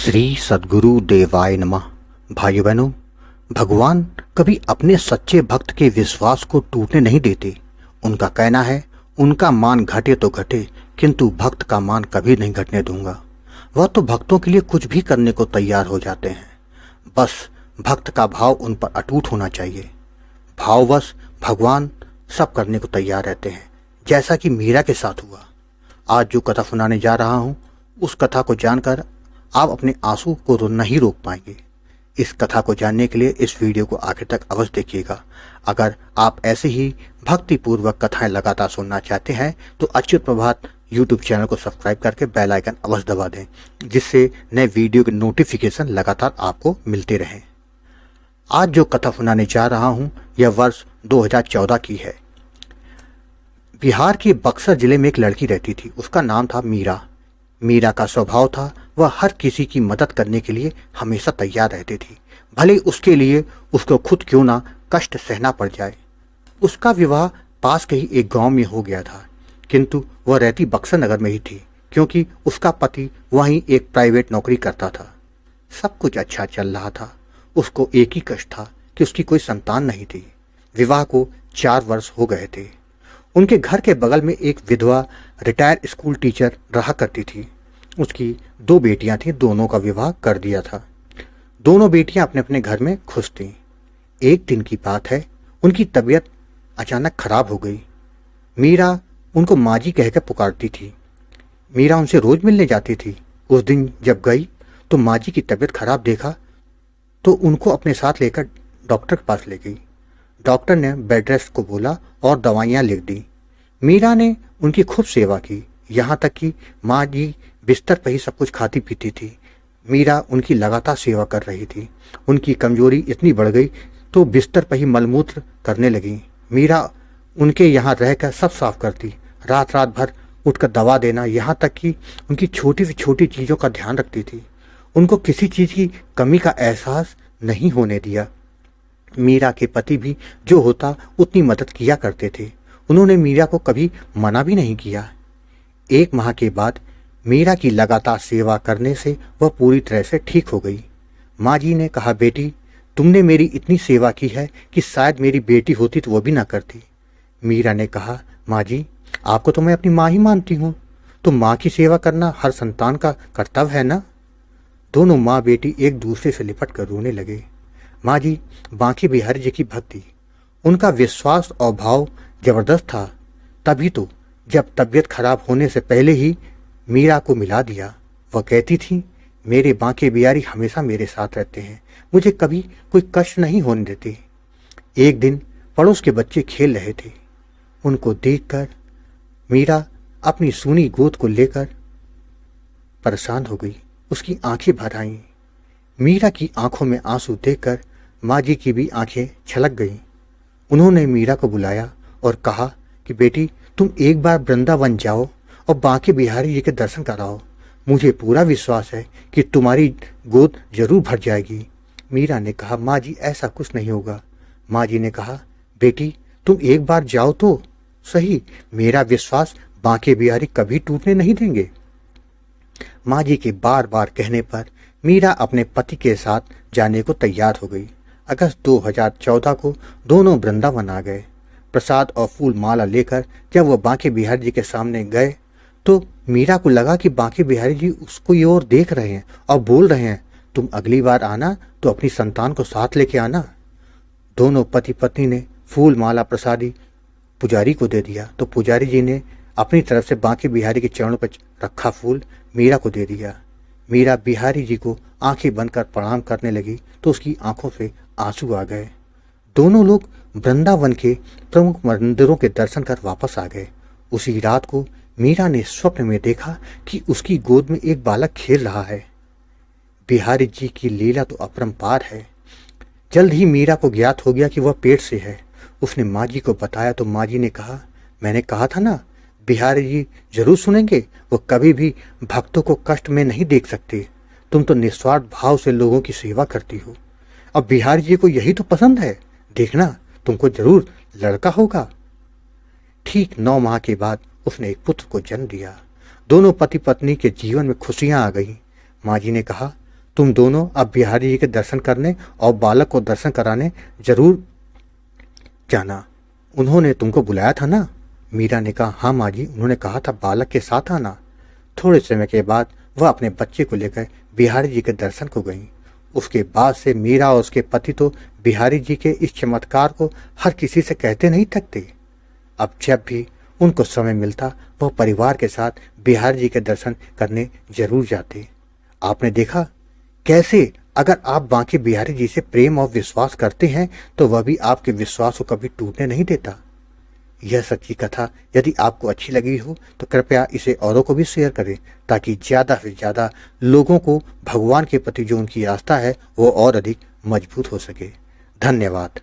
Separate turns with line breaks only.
श्री सद्गुरु देवाय नमः। भाइयों बहनों, भगवान कभी अपने सच्चे भक्त के विश्वास को टूटने नहीं देते। उनका कहना है, उनका मान घटे तो घटे, किंतु भक्त का मान कभी नहीं घटने दूंगा। वह तो भक्तों के लिए कुछ भी करने को तैयार हो जाते हैं। बस भक्त का भाव उन पर अटूट होना चाहिए। भाववश भगवान सब करने को तैयार रहते हैं, जैसा कि मीरा के साथ हुआ। आज जो कथा सुनाने जा रहा हूँ, उस कथा को जानकर आप अपने आंसू को तो नहीं रोक पाएंगे। इस कथा को जानने के लिए इस वीडियो को आखिर तक अवश्य देखिएगा। अगर आप ऐसे ही भक्तिपूर्वक कथाएं लगातार सुनना चाहते हैं तो अच्युत प्रभात यूट्यूब चैनल को सब्सक्राइब करके बेल आइकन अवश्य दबा दें, जिससे नए वीडियो के नोटिफिकेशन लगातार आपको मिलते रहें। आज जो कथा सुनाने जा रहा हूं, यह वर्ष 2014 की है। बिहार के बक्सर जिले में एक लड़की रहती थी। उसका नाम था मीरा। मीरा का स्वभाव था, वह हर किसी की मदद करने के लिए हमेशा तैयार रहती थी, भले उसके लिए उसको खुद क्यों ना कष्ट सहना पड़ जाए। उसका विवाह पास के ही एक गांव में हो गया था, किंतु वह रहती बक्सर नगर में ही थी, क्योंकि उसका पति वहीं एक प्राइवेट नौकरी करता था। सब कुछ अच्छा चल रहा था। उसको एक ही कष्ट था कि उसकी कोई संतान नहीं थी। विवाह को 4 वर्ष हो गए थे। उनके घर के बगल में एक विधवा रिटायर स्कूल टीचर रहा करती थी। उसकी 2 बेटियां थीं, दोनों का विवाह कर दिया था। दोनों बेटियां अपने अपने घर में खुश थीं। एक दिन की बात है, उनकी तबीयत अचानक खराब हो गई। मीरा उनको माँ जी कहकर पुकारती थी। मीरा उनसे रोज मिलने जाती थी। उस दिन जब गई तो माँ जी की तबीयत खराब देखा तो उनको अपने साथ लेकर डॉक्टर के पास ले गई। डॉक्टर ने बेड रेस्ट को बोला और दवाइयाँ लिख दी। मीरा ने उनकी खूब सेवा की, यहाँ तक कि माँ जी बिस्तर पर ही सब कुछ खाती पीती थी। मीरा उनकी लगातार सेवा कर रही थी। उनकी कमजोरी इतनी बढ़ गई तो बिस्तर पर ही मलमूत्र करने लगी। मीरा उनके यहाँ रहकर सब साफ करती, रात रात भर उठकर दवा देना, यहाँ तक कि उनकी छोटी से छोटी चीज़ों का ध्यान रखती थी। उनको किसी चीज़ की कमी का एहसास नहीं होने दिया। मीरा के पति भी जो होता उतनी मदद किया करते थे। उन्होंने मीरा को कभी मना भी नहीं किया। 1 माह के बाद मीरा की लगातार सेवा करने से वह पूरी तरह से ठीक हो गई। माँ जी ने कहा, बेटी तुमने मेरी इतनी सेवा की है कि शायद मेरी बेटी होती तो वो भी ना करती। मीरा ने कहा, माँ जी आपको तो मैं अपनी माँ ही मानती हूँ, तो माँ की सेवा करना हर संतान का कर्तव्य है ना। दोनों माँ बेटी एक दूसरे से लिपट कर रोने लगे। माँ जी बांके बिहारी जी की भक्ति, उनका विश्वास और भाव जबरदस्त था। तभी तो जब तबीयत खराब होने से पहले ही मीरा को मिला दिया। वह कहती थी, मेरे बांके बिहारी हमेशा मेरे साथ रहते हैं, मुझे कभी कोई कष्ट नहीं होने देते। एक दिन पड़ोस के बच्चे खेल रहे थे। उनको देखकर मीरा अपनी सूनी गोद को लेकर परेशान हो गई। उसकी आंखें भर आईं। मीरा की आंखों में आंसू देखकर माँ जी की भी आंखें छलक गईं। उन्होंने मीरा को बुलाया और कहा कि बेटी तुम एक बार वृंदावन जाओ और बांके बिहारी जी के दर्शन कराओ। मुझे पूरा विश्वास है कि तुम्हारी गोद जरूर भर जाएगी। मीरा ने कहा, माँ जी ऐसा कुछ नहीं होगा। माँ जी ने कहा, बेटी तुम एक बार जाओ तो सही, मेरा विश्वास बांके बिहारी कभी टूटने नहीं देंगे। माँ जी के बार बार कहने पर मीरा अपने पति के साथ जाने को तैयार हो गई। अगस्त 2014 को दोनों वृंदावन आ गए। प्रसाद और फूल माला लेकर जब वह बांके बिहारी जी के सामने गए तो मीरा को लगा कि बांके बिहारी जी उसको ये ओर देख रहे हैं और बोल रहे हैं, तुम अगली बार आना तो अपनी संतान को साथ लेके आना। दोनों पति पत्नी ने फूल माला प्रसादी पुजारी को दे दिया तो पुजारी जी ने अपनी तरफ से बांके बिहारी के चरणों पर रखा फूल मीरा को दे दिया। मीरा बिहारी जी को आंखें बंद कर प्रणाम करने लगी तो उसकी आंखों से आंसू आ गए। दोनों लोग वृंदावन के प्रमुख मंदिरों के दर्शन कर वापस आ गए। उसी रात को मीरा ने स्वप्न में देखा कि उसकी गोद में एक बालक खेल रहा है। बिहारी जी की लीला तो अपरंपार है। जल्द ही मीरा को ज्ञात हो गया कि वह पेट से है। उसने माँ जी को बताया तो माँ जी ने कहा, मैंने कहा था ना, बिहारी जी जरूर सुनेंगे। वो कभी भी भक्तों को कष्ट में नहीं देख सकते। तुम तो निस्वार्थ भाव से लोगों की सेवा करती हो। अब बिहारी जी को यही तो पसंद है। देखना तुमको जरूर लड़का होगा। ठीक 9 माह के बाद उसने एक पुत्र को जन्म दिया। दोनों पति पत्नी के जीवन में खुशियां आ गईं। माँ जी ने कहा, तुम दोनों अब बिहारी जी के दर्शन करने और बालक को दर्शन कराने जरूर जाना। उन्होंने तुमको बुलाया था ना? मीरा ने कहा, हाँ माँ जी, उन्होंने कहा था बालक के साथ आना। थोड़े समय के बाद वह अपने बच्चे को लेकर बिहारी जी के दर्शन को गईं। उसके बाद से मीरा और उसके पति तो बिहारी जी के इस चमत्कार को हर किसी से कहते नहीं थकते। अब जब भी उनको समय मिलता वह परिवार के साथ बिहारी जी के दर्शन करने जरूर जाते। आपने देखा कैसे अगर आप बांके बिहारी जी से प्रेम और विश्वास करते हैं तो वह भी आपके विश्वास को कभी टूटने नहीं देता। यह सच्ची कथा यदि आपको अच्छी लगी हो तो कृपया इसे औरों को भी शेयर करें, ताकि ज़्यादा से ज़्यादा लोगों को भगवान के प्रति जो उनकी आस्था है वो और अधिक मजबूत हो सके। धन्यवाद।